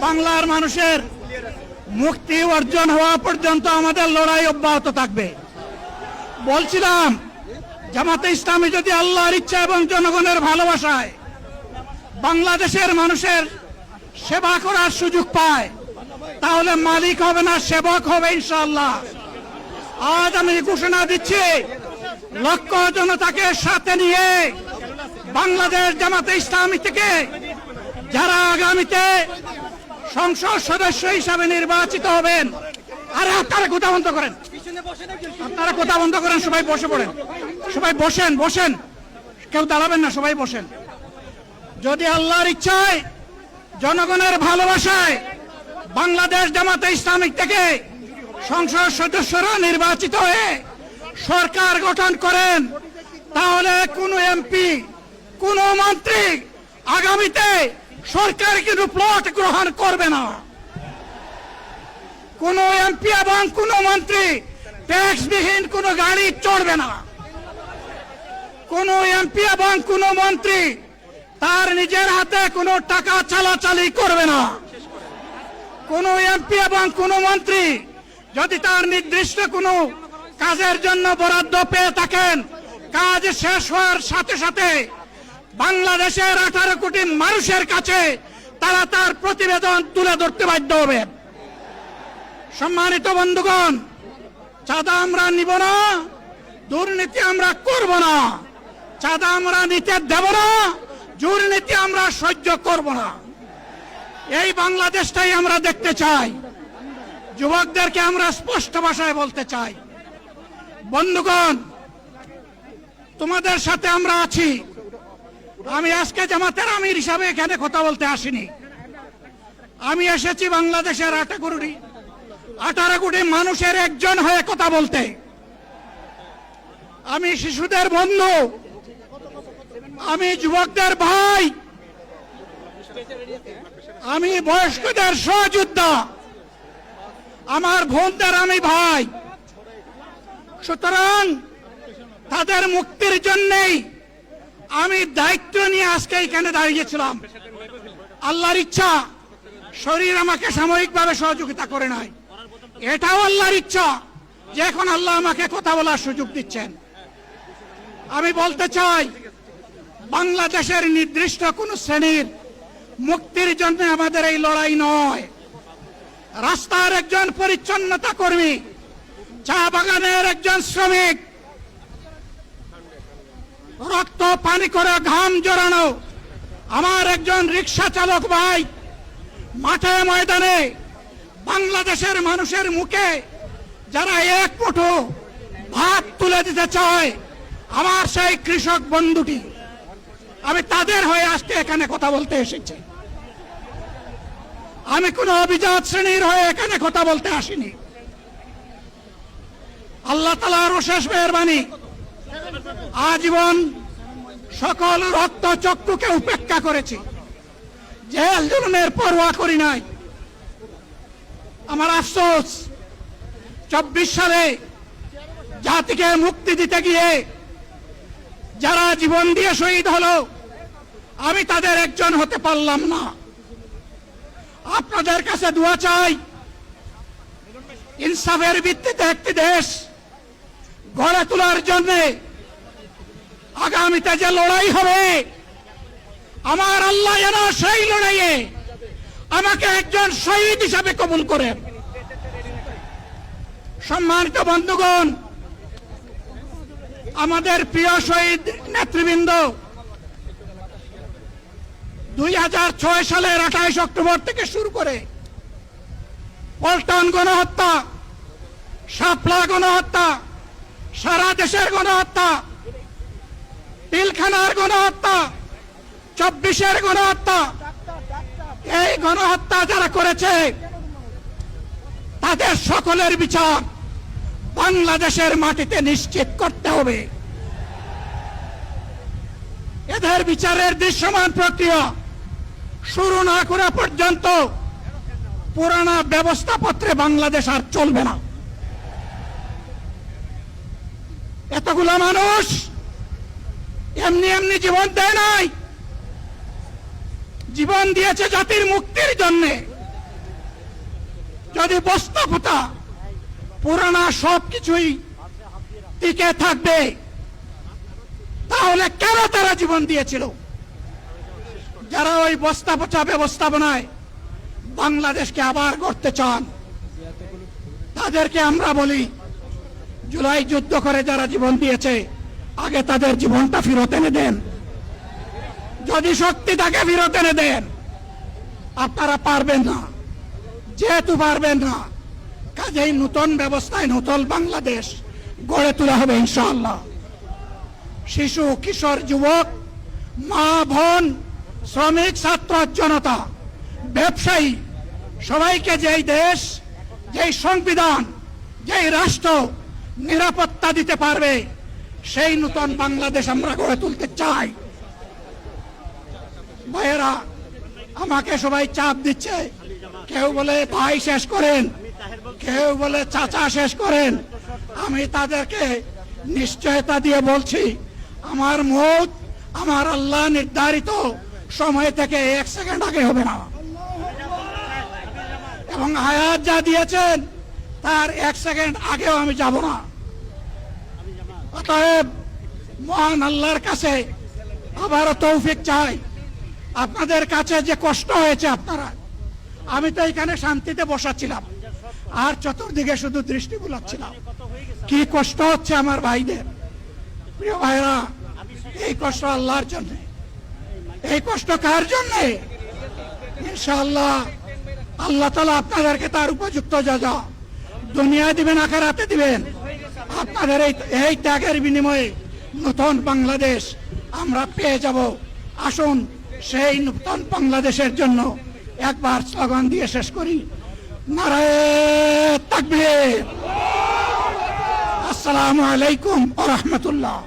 বাংলার মানুষের মুক্তি অর্জন হওয়া পর্যন্ত আমাদের লড়াই অব্যাহত থাকবে। বলছিলাম, জামাতে ইসলামী যদি আল্লাহর ইচ্ছা এবং জনগণের ভালোবাসায় বাংলাদেশের মানুষের সেবা করার সুযোগ পায়, তাহলে মালিক হবে না, সেবক হবে ইনশাআল্লাহ। আজ আমি ঘোষণা দিচ্ছি, লক্ষ জনতাকে সাথে নিয়ে বাংলাদেশ জামাতে ইসলামী থেকে যারা আগামীতে সংসদ সদস্য হিসাবে নির্বাচিত হবেন, আরে আপনারা কথা বন্ধ করেন, আপনারা কথা বন্ধ করেন, সবাই বসে পড়েন, সবাই বসেন, বসেন, কেউ দাঁড়াবেন না, সবাই বসেন। যদি আল্লাহর ইচ্ছায় জনগণের ভালোবাসায় বাংলাদেশ জামাতে ইসলামী থেকে সংসদ সদস্যরা নির্বাচিত হয়ে সরকার গঠন করেন, তাহলে কোন এমপি, কোন মন্ত্রী আগামীতে সরকার কিন্তু প্লট গ্রহণ করবে না। কোন এমপি এবং কোন মন্ত্রী ট্যাক্সবিহীন কোন গাড়ি চড়বে না। কোন এমপি এবং কোন মন্ত্রী তার নিজের হাতে কোনো টাকা চালাচালি করবে না। কোন এমপি এবং কোন মন্ত্রী যদি তার নির্দিষ্ট কোনো কাজের জন্য বরাদ্দ পেয়ে থাকেন, কাজ শেষ হওয়ার সাথে সাথে বাংলাদেশের 18 কোটি মানুষের কাছে তারা তার প্রতিবেদন তুলে ধরতে বাধ্য হবে। সম্মানিত বন্ধুগণ, চাঁদা আমরা নিব না, দুর্নীতি আমরা করব না, চাঁদা আমরা নিতে দেব না, দুর্নীতি আমরা সহ্য করব না। এই বাংলাদেশটাই আমরা দেখতে চাই। যুবকদেরকে আমরা স্পষ্ট ভাষায় বলতে চাই, বন্ধুগণ, তোমাদের সাথে আমরা আছি। আমি আজকে জামাতের আমির হিসাবে এখানে কথা বলতে আসিনি। আমি এসেছি বাংলাদেশের 18 কোটি মানুষের একজন হয়ে কথা বলতে। আমি শিশুদের বন্ধু, আমি যুবকদের ভাই, আমি বয়স্কদের সহযোদ্ধা, আমার বোনদের আমি ভাই। সুতরাং তাদের মুক্তির জন্যই আমি দায়িত্ব নিয়ে আজকে এখানে দাঁড়িয়েছিলাম। আল্লাহর ইচ্ছা শরীর আমাকে সাময়িকভাবে সহযোগিতা করে নাই, এটাও আল্লাহর ইচ্ছা যে এখন আল্লাহ আমাকে কথা বলার সুযোগ দিচ্ছেন। আমি বলতে চাই, বাংলাদেশের নির্দিষ্ট কোন শ্রেণীর মুক্তির জন্য আমাদের এই লড়াই নয়। রাস্তার একজন পরিচ্ছন্নতা কর্মী, চা বাগানের একজন শ্রমিক, রক্ত পানি করে ঘাম জড়ানো আমার একজন রিক্সা চালক ভাই মাঠে ময়দানে বাংলাদেশের মানুষের মুখে যারা এক মুঠো ভাত তুলে দিতে চায়, আমার সেই কৃষক বন্ধুটি, আমি তাদের হয়ে আজকে এখানে কথা বলতে এসেছি। আমি কোন অভিজাত শ্রেণীর হয়ে এখানে কথা বলতে আসিনি। আল্লাহ তাআলার অশেষ মেহেরবানি, আজীবন সকল রক্ত চক্ষুকে উপেক্ষা করেছি, জেল জুলুমের পরোয়া করি নাই। আমার আফসোস, 24 সালে জাতিকে মুক্তি দিতে গিয়ে যারা জীবন দিয়ে শহীদ হলো, আমি তাদের একজন হতে পারলাম না। আপনাদের কাছে দোয়া চাই, ইনসাফের ভিত্তিতে একটি দেশ গড়ে তোলার জন্য আগামীতে যে লড়াই হবে, আমার আল্লাহ যেন সেই লড়াইয়ে আমাকে একজন শহীদ হিসাবে কবুল করেন। সম্মানিত বন্ধুগণ, আমাদের প্রিয় শহীদ নেতৃবৃন্দ 2006 সালের 28 অক্টোবর থেকে শুরু করে পল্টন গণহত্যা, শাপলা গণহত্যা, সারা দেশের গণহত্যা, পিলখানার গণহত্যা, 24-এর গণহত্যা, এই গণহত্যা যারা করেছে তাদের সকলের বিচার বাংলাদেশের মাটিতে নিশ্চিত করতে হবে। এদের বিচারের দৃশ্যমান প্রক্রিয়া শুরু না করা পর্যন্ত পুরানা ব্যবস্থাপত্রে বাংলাদেশ আর চলবে না। এতগুলো মানুষ এমনি এমনি জীবন দেয় নাই, জীবন দিয়েছে জাতির মুক্তির জন্য। যদি বস্তা পোতা পুরানা সবকিছুই টিকে থাকবে, তাহলে কেন তারা জীবন দিয়েছিল? যারা ওই বস্তা পচা ব্যবস্থাপনায় বাংলাদেশকে আবার গড়তে চান, তাদেরকে আমরা বলি, জুলাই যুদ্ধ করে যারা জীবন দিয়েছে, আগে তাদের জীবনটা ফেরত এনে দেন। যদি শক্তি থাকে ফেরত এনে দেন। আপনারা পারবেন না, যেহেতু পারবেন না, কাজেই নতুন ব্যবস্থায় নতুন বাংলাদেশ গড়ে তোলা হবে ইনশাআল্লাহ। শিশু, কিশোর, যুবক, মা, বোন, শ্রমিক, ছাত্র, জনতা, ব্যবসায়ী, সবাইকে যেই দেশ, যেই সংবিধান, যেই রাষ্ট্র নিরাপত্তা দিতে পারবে, সেই নতুন বাংলাদেশ আমরা গড়ে তুলতে চাই। ভাইয়েরা, আমাকে সবাই চাপ দিচ্ছে, কেউ বলে ভাই শেষ করেন, কেউ বলে চাচা শেষ করেন। আমি তাদেরকে নিশ্চয়তা দিয়ে বলছি, আমার মৌত আমার আল্লাহ নির্ধারিত সময় থেকে 1 সেকেন্ড আগে হবে না, এবং হায়াত যা দিয়েছেন তার 1 সেকেন্ড আগেও আমি যাব না। অতএব মহান আল্লাহর কাছে আবারও তৌফিক চাই। আপনাদের কাছে যে কষ্ট হয়েছে, আপনারা, আমি তো এখানে শান্তিতে বসাচ্ছিলাম, আর চতুর্দিকে শুধু দৃষ্টি বুলাচ্ছিলাম। কি কষ্ট হচ্ছে আমার ভাইদের। প্রিয় ভাইরা, এই কষ্ট আল্লাহর জন্য। এই কষ্ট কার জন্য? ইনশাআল্লাহ আল্লাহ তাআলা আপনাদেরকে তার উপযুক্ত যাজা দুনিয়া দিবেন, আখিরাতে দিবেন। আপনাদের এই ত্যাগের বিনিময়ে নতুন বাংলাদেশ আমরা পেয়ে যাব। আসুন সেই নতুন বাংলাদেশের জন্য একবার স্লোগান দিয়ে শেষ করি, নারায়ে তাকবীর। আসসালামু আলাইকুম ওয়া রাহমাতুল্লাহ।